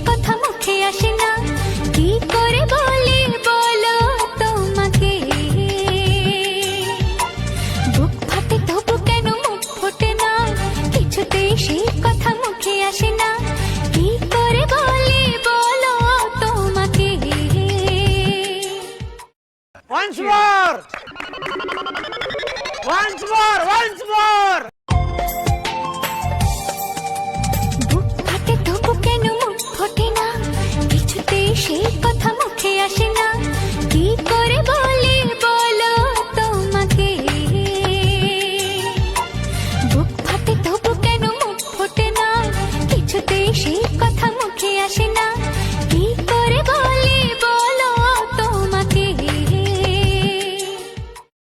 কথা মুখে আসে না, কি করে বলি বলো তোমাকে। বুক ফাটে তবু কেন মুখ ফোটে না, কিছুতেই সেই কথা মুখে আসে না, কি করে বলি বলো তোমাকে। Once more! Once more! Once more! বুক ফাটে তবু কেন মুখ ফোটে না, কিছুতেই সেই কথা মুখে আসে না, কি করে বলি বলো তোমাকে। বুক ফাটে তবু কেন মুখ ফোটে না, কিছুতেই সেই কথা মুখে আসে না,